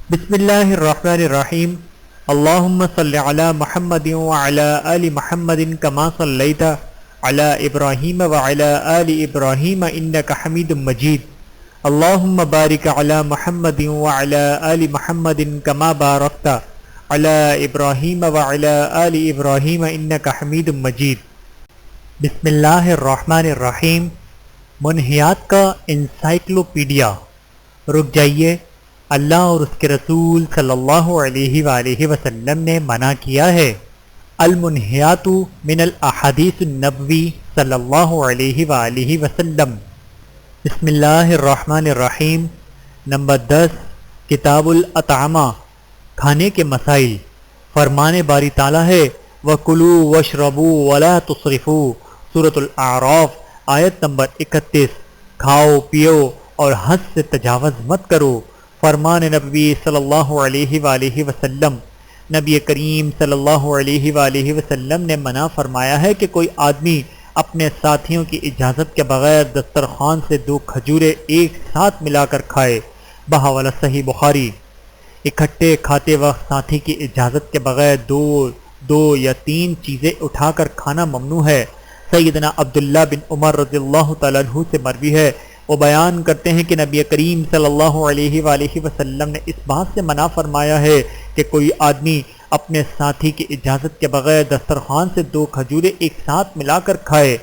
بسم اللہ الرحمن الرحیم اللہم صلی علی محمد وعلی آل محمد کما صلیت علی ابراہیم وعلی آل ابراہیم انک حمید مجید اللہم بارک علی محمد وعلی آل محمد کما بارکت علی ابراہیم وعلی آل ابراہیم انک حمید مجید۔ بسم اللہ الرحمن الرحیم۔ منہیات کا انسائکلوپیڈیا۔ رک جائیے، اللہ اور اس کے رسول صلی اللہ علیہ وآلہ وسلم نے منع کیا ہے۔ المنہیات من الاحادیث النبوی صلی اللہ علیہ وآلہ وسلم۔ بسم اللہ الرحمن الرحیم۔ نمبر 10، کتاب الاطعمہ، کھانے کے مسائل۔ فرمان باری تعالیٰ ہے وَكُلُوا وَاشْرَبُوا وَلَا تُسْرِفُوا، سورۃ الاعراف آیت نمبر 31۔ کھاؤ پیو اور حد سے تجاوز مت کرو۔ فرمان نبوی صلی اللہ علیہ وآلہ وسلم۔ نبی کریم صلی اللہ علیہ وآلہ وسلم نے منع فرمایا ہے کہ کوئی آدمی اپنے ساتھیوں کی اجازت کے بغیر دسترخوان سے 2 کھجوریں ایک ساتھ ملا کر کھائے۔ بحوالہ صحیح بخاری۔ اکٹھے کھاتے وقت ساتھی کی اجازت کے بغیر دو یا 3 چیزیں اٹھا کر کھانا ممنوع ہے۔ سیدنا عبداللہ بن عمر رضی اللہ تعالیٰ عنہ سے مروی ہے، وہ بیان کرتے ہیں کہ نبی کریم صلی اللہ علیہ وآلہ وسلم نے اس بات سے منع فرمایا ہے کہ کوئی آدمی اپنے ساتھی کی اجازت کے بغیر دسترخوان سے 2 کھجوریں ایک ساتھ ملا کر کھائے۔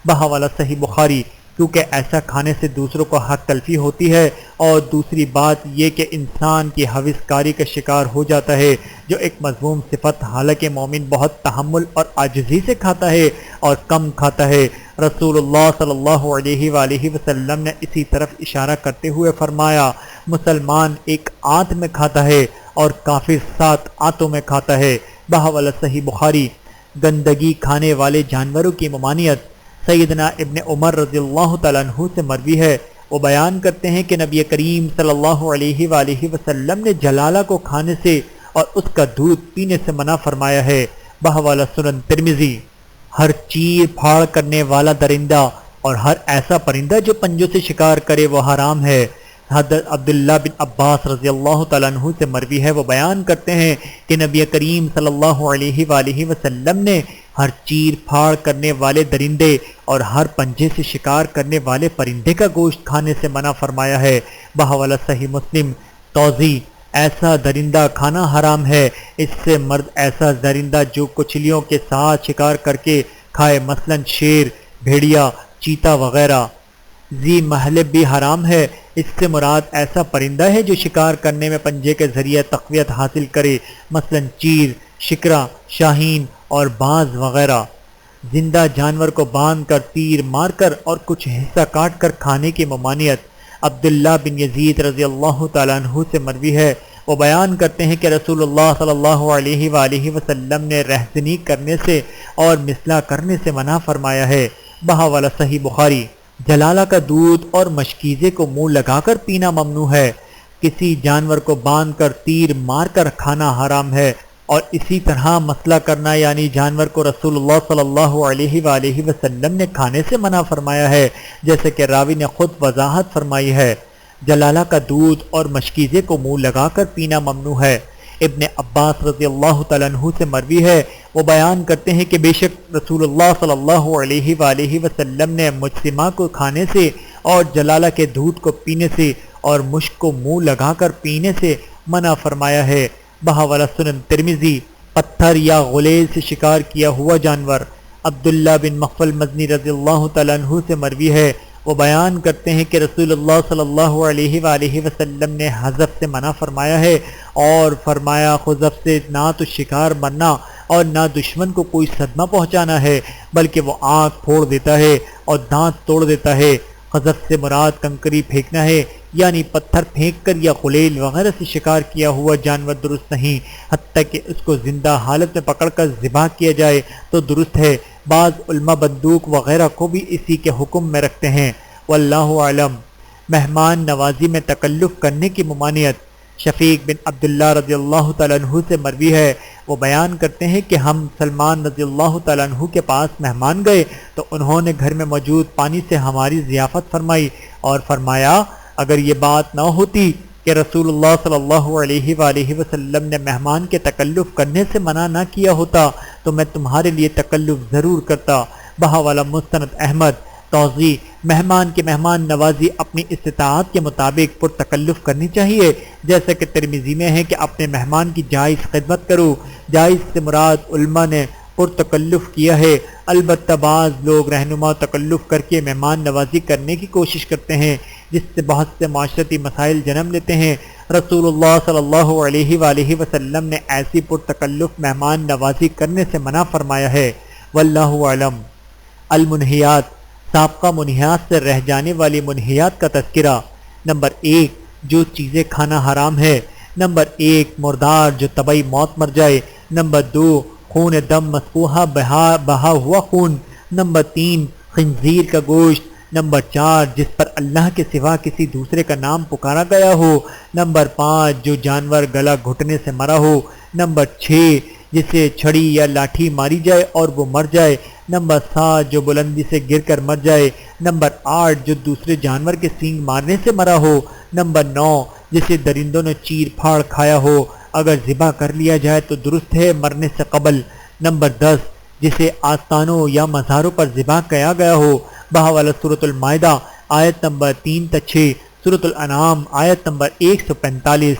بحوالہ صحیح بخاری۔ کیونکہ ایسا کھانے سے دوسروں کو حق تلفی ہوتی ہے، اور دوسری بات یہ کہ انسان کی حوث کاری کا شکار ہو جاتا ہے، جو ایک مذموم صفت، حالانکہ مومن بہت تحمل اور عاجزی سے کھاتا ہے اور کم کھاتا ہے۔ رسول اللہ صلی اللہ علیہ وآلہ وسلم نے اسی طرف اشارہ کرتے ہوئے فرمایا، مسلمان ایک آنت میں کھاتا ہے اور کافر 7 آنتوں میں کھاتا ہے۔ بحوالہ صحیح بخاری۔ گندگی کھانے والے جانوروں کی ممانعت۔ سیدنا ابن عمر رضی اللہ تعالیٰ عنہ سے مروی ہے، وہ بیان کرتے ہیں کہ نبی کریم صلی اللہ علیہ وآلہ وسلم نے جلالہ کو کھانے سے اور اس کا دودھ پینے سے منع فرمایا ہے۔ بحوالہ سنن ترمذی۔ ہر چیر پھاڑ کرنے والا درندہ اور ہر ایسا پرندہ جو پنجوں سے شکار کرے وہ حرام ہے۔ حضرت عبداللہ بن عباس رضی اللہ تعالیٰ عنہ سے مروی ہے، وہ بیان کرتے ہیں کہ نبی کریم صلی اللہ علیہ وآلہ وسلم نے ہر چیر پھاڑ کرنے والے درندے اور ہر پنجے سے شکار کرنے والے پرندے کا گوشت کھانے سے منع فرمایا ہے۔ بحوالہ صحیح مسلم۔ توضیح: ایسا درندہ کھانا حرام ہے، اس سے مرد ایسا درندہ جو کچھلیوں کے ساتھ شکار کر کے کھائے، مثلا شیر، بھیڑیا، چیتا وغیرہ۔ ذی محلب بھی حرام ہے، اس سے مراد ایسا پرندہ ہے جو شکار کرنے میں پنجے کے ذریعے تقویت حاصل کرے، مثلا چیر، شکرا، شاہین اور باز وغیرہ۔ زندہ جانور کو باندھ کر، تیر مار کر اور کچھ حصہ کاٹ کر کھانے کی ممانعت۔ عبداللہ بن یزید رضی اللہ تعالیٰ عنہ سے مروی ہے، وہ بیان کرتے ہیں کہ رسول اللہ صلی اللہ علیہ وآلہ وسلم نے رہزنی کرنے سے اور مثلا کرنے سے منع فرمایا ہے۔ بحوالہ صحیح بخاری۔ جلالہ کا دودھ اور مشکیزے کو منہ لگا کر پینا ممنوع ہے۔ کسی جانور کو باندھ کر تیر مار کر کھانا حرام ہے، اور اسی طرح مسئلہ کرنا یعنی جانور کو رسول اللہ صلی اللہ علیہ وآلہ وسلم نے کھانے سے منع فرمایا ہے، جیسے کہ راوی نے خود وضاحت فرمائی ہے۔ جلالہ کا دودھ اور مشکیزے کو منہ لگا کر پینا ممنوع ہے۔ ابن عباس رضی اللہ تعالیٰ عنہ سے مروی ہے، وہ بیان کرتے ہیں کہ بے شک رسول اللہ صلی اللہ علیہ وآلہ وسلم نے مجسمہ کو کھانے سے اور جلالہ کے دودھ کو پینے سے اور مشک کو منہ لگا کر پینے سے منع فرمایا ہے۔ بحوالہ سنن ترمذی۔ پتھر یا غلیظ سے شکار کیا ہوا جانور۔ عبداللہ بن مغفل مزنی رضی اللہ تعالیٰ عنہ سے مروی ہے، وہ بیان کرتے ہیں کہ رسول اللہ صلی اللہ علیہ وآلہ وسلم نے حذف سے منع فرمایا ہے، اور فرمایا خذف سے نہ تو شکار مرنا اور نہ دشمن کو کوئی صدمہ پہنچانا ہے، بلکہ وہ آنکھ پھوڑ دیتا ہے اور دانت توڑ دیتا ہے۔ خذف سے مراد کنکری پھینکنا ہے، یعنی پتھر پھینک کر یا خلیل وغیرہ سے شکار کیا ہوا جانور درست نہیں، حتیٰ کہ اس کو زندہ حالت میں پکڑ کر ذبح کیا جائے تو درست ہے۔ بعض علماء بندوق وغیرہ کو بھی اسی کے حکم میں رکھتے ہیں۔ واللہ اعلم۔ مہمان نوازی میں تکلف کرنے کی ممانعت۔ شفیق بن عبداللہ رضی اللہ تعالیٰ عنہ سے مروی ہے، وہ بیان کرتے ہیں کہ ہم سلمان رضی اللہ تعالیٰ عنہ کے پاس مہمان گئے تو انہوں نے گھر میں موجود پانی سے ہماری ضیافت فرمائی اور فرمایا اگر یہ بات نہ ہوتی کہ رسول اللہ صلی اللہ علیہ وآلہ وسلم نے مہمان کے تکلف کرنے سے منع نہ کیا ہوتا تو میں تمہارے لیے تکلف ضرور کرتا۔ بہاوالہ مستند احمد۔ توضیح: مہمان کی مہمان نوازی اپنی استطاعت کے مطابق پر تکلف کرنی چاہیے، جیسا کہ ترمذی میں ہے کہ اپنے مہمان کی جائز خدمت کرو۔ جائز سے مراد علماء نے پر تکلف کیا ہے، البتہ بعض لوگ رہنما تکلف کر کے مہمان نوازی کرنے کی کوشش کرتے ہیں، جس سے بہت سے معاشرتی مسائل جنم لیتے ہیں۔ رسول اللہ صلی اللہ علیہ وآلہ وسلم نے ایسی پر تکلف مہمان نوازی کرنے سے منع فرمایا ہے۔ واللہ اعلم۔ المنہیات، سابقہ منہیات سے رہ جانے والی منہیات کا تذکرہ۔ نمبر 1، جو چیزیں کھانا حرام ہے۔ نمبر 1، مردار جو طبعی موت مر جائے۔ نمبر 2، خون دم مسفوحہ بہا ہوا خون۔ نمبر 3، خنزیر کا گوشت۔ نمبر 4، جس پر اللہ کے سوا کسی دوسرے کا نام پکارا گیا ہو۔ نمبر 5، جو جانور گلا گھٹنے سے مرا ہو۔ نمبر 6، جسے چھڑی یا لاٹھی ماری جائے اور وہ مر جائے۔ نمبر 7، جو بلندی سے گر کر مر جائے۔ نمبر 8، جو دوسرے جانور کے سینگ مارنے سے مرا ہو۔ نمبر 9، جسے درندوں نے چیر پھاڑ کھایا ہو، اگر ذبح کر لیا جائے تو درست ہے مرنے سے قبل۔ نمبر 10، جسے آستانوں یا مزاروں پر ذبح کیا گیا ہو۔ بہاوالہ سورۃ المائدہ آیت نمبر 3-6، سورۃ الانعام آیت نمبر 145۔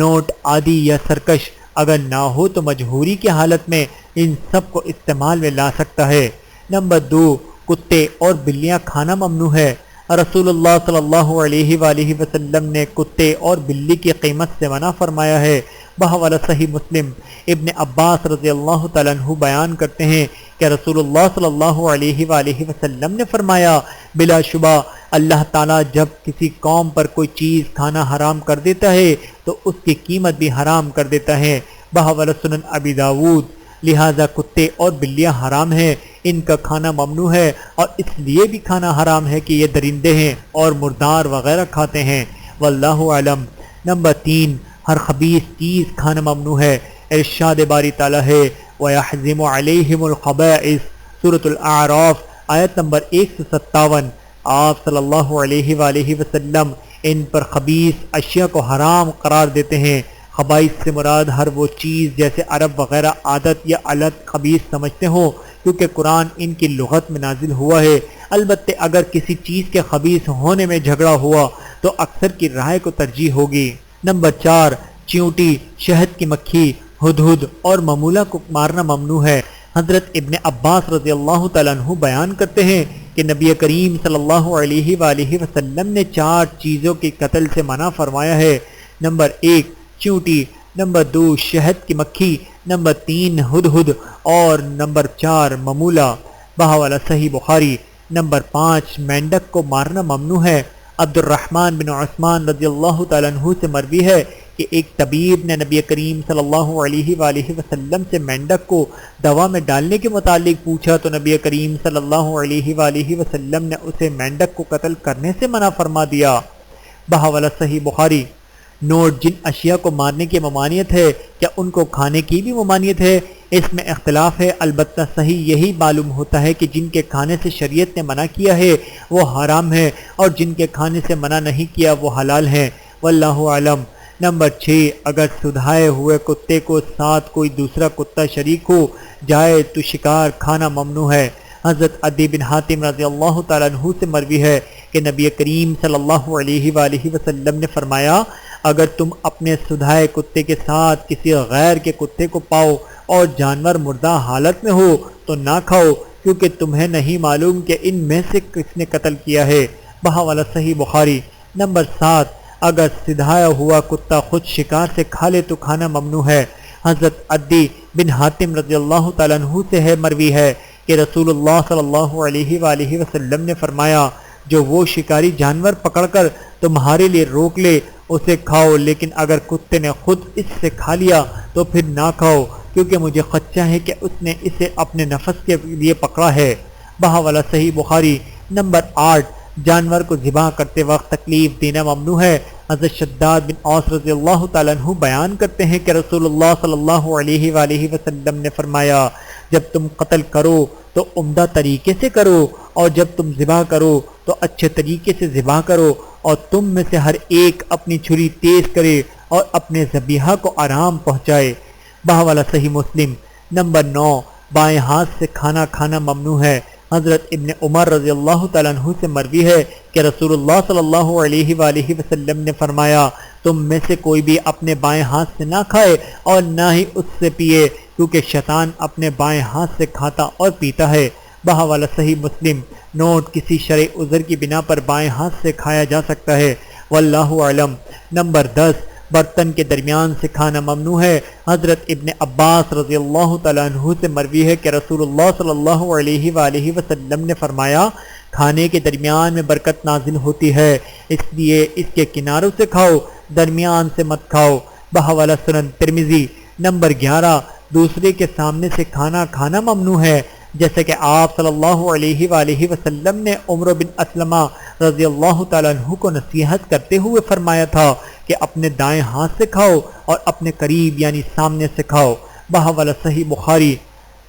نوٹ: عادی یا سرکش اگر نہ ہو تو مجبوری کی حالت میں ان سب کو استعمال میں لا سکتا ہے۔ نمبر 2، کتے اور بلیاں کھانا ممنوع ہے۔ رسول اللہ صلی اللہ علیہ وآلہ وسلم نے کتے اور بلی کی قیمت سے منع فرمایا ہے۔ بحوالہ صحیح مسلم۔ ابن عباس رضی اللہ تعالیٰ عنہ بیان کرتے ہیں کہ رسول اللہ صلی اللہ علیہ وآلہ وسلم نے فرمایا، بلا شبہ اللہ تعالیٰ جب کسی قوم پر کوئی چیز کھانا حرام کر دیتا ہے تو اس کی قیمت بھی حرام کر دیتا ہے۔ بحوالہ سنن ابی داود۔ لہذا کتے اور بلیاں حرام ہیں، ان کا کھانا ممنوع ہے، اور اس لیے بھی کھانا حرام ہے کہ یہ درندے ہیں اور مردار وغیرہ کھاتے ہیں۔ واللہ اعلم۔ نمبر 3، ہر خبیث چیز کھانا ممنوع ہے۔ ارشاد باری تعالیٰ ہے وَيَحْزِمُ عَلَيْهِمُ الْخَبَائِثَ، سورۃ الاعراف آیت نمبر 157۔ آپ صلی اللہ علیہ وآلہ وسلم ان پر خبیث اشیاء کو حرام قرار دیتے ہیں۔ خبائث سے مراد ہر وہ چیز جیسے عرب وغیرہ عادت یا علت خبیث سمجھتے ہوں، کیونکہ قرآن ان کی لغت میں نازل ہوا ہے۔ البتہ اگر کسی چیز کے خبیث ہونے میں جھگڑا ہوا تو اکثر کی رائے کو ترجیح ہوگی۔ نمبر 4، چیونٹی، شہد کی مکھی، ہدہد اور ممولہ کو مارنا ممنوع ہے۔ حضرت ابن عباس رضی اللہ تعالیٰ عنہ بیان کرتے ہیں کہ نبی کریم صلی اللہ علیہ وآلہ وسلم نے 4 چیزوں کے قتل سے منع فرمایا ہے۔ نمبر 1، چیونٹی۔ نمبر 2، شہد کی مکھی۔ نمبر 3، ہدہد، اور نمبر 4، ممولہ۔ بحوالہ صحیح بخاری۔ نمبر 5، مینڈک کو مارنا ممنوع ہے۔ عبد الرحمن بن عثمان رضی اللہ تعالیٰ عنہ سے مروی ہے کہ ایک طبیب نے نبی کریم صلی اللہ علیہ وآلہ وسلم سے مینڈک کو دوا میں ڈالنے کے متعلق پوچھا تو نبی کریم صلی اللہ علیہ وآلہ وسلم نے اسے مینڈک کو قتل کرنے سے منع فرما دیا۔ بحوالہ صحیح بخاری۔ نوٹ: جن اشیاء کو مارنے کی ممانعت ہے کیا ان کو کھانے کی بھی ممانعت ہے؟ اس میں اختلاف ہے، البتہ صحیح یہی معلوم ہوتا ہے کہ جن کے کھانے سے شریعت نے منع کیا ہے وہ حرام ہے، اور جن کے کھانے سے منع نہیں کیا وہ حلال ہیں۔ واللہ اعلم۔ نمبر 6، اگر سدھائے ہوئے کتے کو ساتھ کوئی دوسرا کتا شریک ہو جائے تو شکار کھانا ممنوع ہے۔ حضرت عدی بن حاتم رضی اللہ تعالیٰ عنہ سے مروی ہے کہ نبی کریم صلی اللہ علیہ وآلہ وسلم نے فرمایا، اگر تم اپنے سدھائے کتے کے ساتھ کسی غیر کے کتے کو پاؤ اور جانور مردہ حالت میں ہو تو نہ کھاؤ، کیونکہ تمہیں نہیں معلوم کہ ان میں سے کس نے قتل کیا ہے۔ بحوالہ صحیح بخاری۔ نمبر 7، اگر سدھایا ہوا کتا خود شکار سے کھا لے تو کھانا ممنوع ہے۔ حضرت عدی بن حاتم رضی اللہ تعالیٰ عنہ سے ہے مروی ہے کہ رسول اللہ صلی اللہ علیہ وآلہ وسلم نے فرمایا، جو وہ شکاری جانور پکڑ کر تمہارے لیے روک لے اسے کھاؤ، لیکن اگر کتے نے خود اس سے کھا لیا تو پھر نہ کھاؤ، کیونکہ مجھے خدشہ ہے کہ اس نے اسے اپنے نفس کے لیے پکڑا ہے۔ بحوالہ صحیح بخاری۔ نمبر 8، جانور کو ذبح کرتے وقت تکلیف دینا ممنوع ہے۔ حضرت شداد بن اوس رضی اللہ تعالیٰ عنہ بیان کرتے ہیں کہ رسول اللہ صلی اللہ علیہ وآلہ وسلم نے فرمایا، جب تم قتل کرو تو عمدہ طریقے سے کرو، اور جب تم ذبح کرو تو اچھے طریقے سے ذبح کرو، اور تم میں سے ہر ایک اپنی چھری تیز کرے اور اپنے ذبیحہ کو آرام پہنچائے۔ بہوالا صحیح مسلم۔ نمبر 9، بائیں ہاتھ سے کھانا کھانا ممنوع ہے۔ حضرت ابن عمر رضی اللہ تعالیٰ عنہ سے مروی ہے کہ رسول اللہ صلی اللہ علیہ وآلہ وسلم نے فرمایا، تم میں سے کوئی بھی اپنے بائیں ہاتھ سے نہ کھائے اور نہ ہی اس سے پیے، کیونکہ شیطان اپنے بائیں ہاتھ سے کھاتا اور پیتا ہے۔ بہوالا صحیح مسلم۔ نوٹ، کسی شرعی عذر کی بنا پر بائیں ہاتھ سے کھایا جا سکتا ہے، واللہ اعلم۔ نمبر 10، برتن کے درمیان سے کھانا ممنوع ہے۔ حضرت ابن عباس رضی اللہ تعالیٰ عنہ سے مروی ہے کہ رسول اللہ صلی اللہ علیہ وآلہ وسلم نے فرمایا، کھانے کے درمیان میں برکت نازل ہوتی ہے، اس لیے اس کے کناروں سے کھاؤ، درمیان سے مت کھاؤ۔ بحوالہ سنن ترمذی۔ نمبر 11، دوسرے کے سامنے سے کھانا کھانا ممنوع ہے، جیسے کہ آپ صلی اللہ علیہ وآلہ وسلم نے عمر بن اسلمہ رضی اللہ تعالیٰ عنہ کو نصیحت کرتے ہوئے فرمایا تھا کہ اپنے دائیں ہاتھ سے کھاؤ اور اپنے قریب یعنی سامنے سے کھاؤ۔ بحوالہ صحیح بخاری۔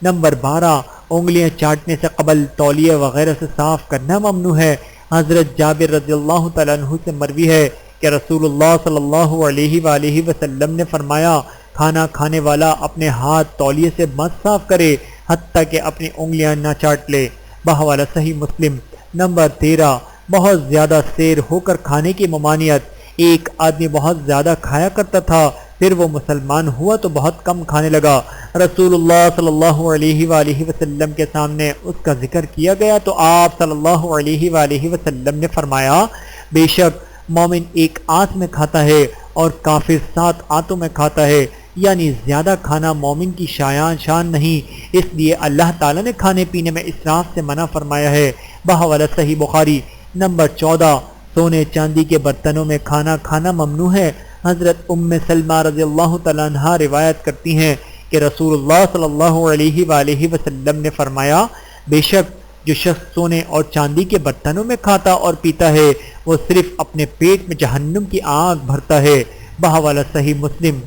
نمبر 12، انگلیاں چاٹنے سے قبل تولیے وغیرہ سے صاف کرنا ممنوع ہے۔ حضرت جابر رضی اللہ تعالیٰ عنہ سے مروی ہے کہ رسول اللہ صلی اللہ علیہ وآلہ وسلم نے فرمایا، کھانا کھانے والا اپنے ہاتھ تولیے سے مت صاف کرے حتیٰ کہ اپنی انگلیاں نہ چاٹ لے۔ بحوالہ صحیح مسلم۔ نمبر 13، بہت زیادہ سیر ہو کر کھانے کی ممانعت۔ ایک آدمی بہت زیادہ کھایا کرتا تھا، پھر وہ مسلمان ہوا تو بہت کم کھانے لگا۔ رسول اللہ صلی اللہ علیہ وآلہ وسلم کے سامنے اس کا ذکر کیا گیا تو آپ صلی اللہ علیہ وآلہ وسلم نے فرمایا، بے شک مومن ایک آنت میں کھاتا ہے اور کافر 7 آنتوں میں کھاتا ہے، یعنی زیادہ کھانا مومن کی شان نہیں، اس لیے اللہ تعالیٰ نے کھانے پینے میں اسراف سے منع فرمایا ہے۔ بحوالہ صحیح بخاری۔ نمبر 14، سونے چاندی کے برتنوں میں کھانا کھانا ممنوع ہے۔ حضرت ام سلمہ رضی اللہ تعالیٰ عنہا روایت کرتی ہیں کہ رسول اللہ صلی اللہ علیہ وآلہ وسلم نے فرمایا، بے شک جو شخص سونے اور چاندی کے برتنوں میں کھاتا اور پیتا ہے وہ صرف اپنے پیٹ میں جہنم کی آگ بھرتا ہے۔ بحوالہ صحیح مسلم۔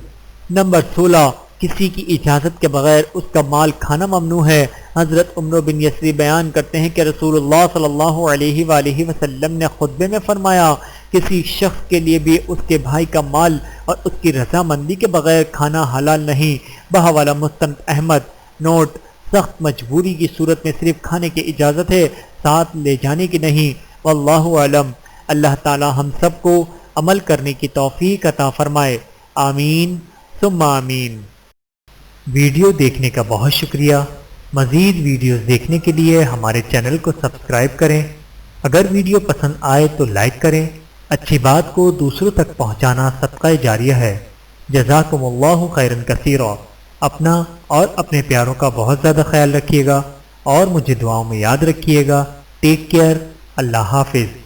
نمبر 16، کسی کی اجازت کے بغیر اس کا مال کھانا ممنوع ہے۔ حضرت عمرو بن یسری بیان کرتے ہیں کہ رسول اللہ صلی اللہ علیہ وآلہ وسلم نے خطبے میں فرمایا، کسی شخص کے لیے بھی اس کے بھائی کا مال اور اس کی رضامندی کے بغیر کھانا حلال نہیں۔ بحوالہ مستند احمد۔ نوٹ، سخت مجبوری کی صورت میں صرف کھانے کی اجازت ہے، ساتھ لے جانے کی نہیں۔ واللہ اعلم۔ اللہ تعالی ہم سب کو عمل کرنے کی توفیق عطا فرمائے، آمین ثم آمین۔ ویڈیو دیکھنے کا بہت شکریہ۔ مزید ویڈیوز دیکھنے کے لیے ہمارے چینل کو سبسکرائب کریں۔ اگر ویڈیو پسند آئے تو لائک کریں۔ اچھی بات کو دوسروں تک پہنچانا صدقہ جاریہ ہے۔ جزاکم اللہ خیرا کثیرا۔ اپنا اور اپنے پیاروں کا بہت زیادہ خیال رکھیے گا اور مجھے دعاؤں میں یاد رکھیے گا۔ Take care. اللہ حافظ۔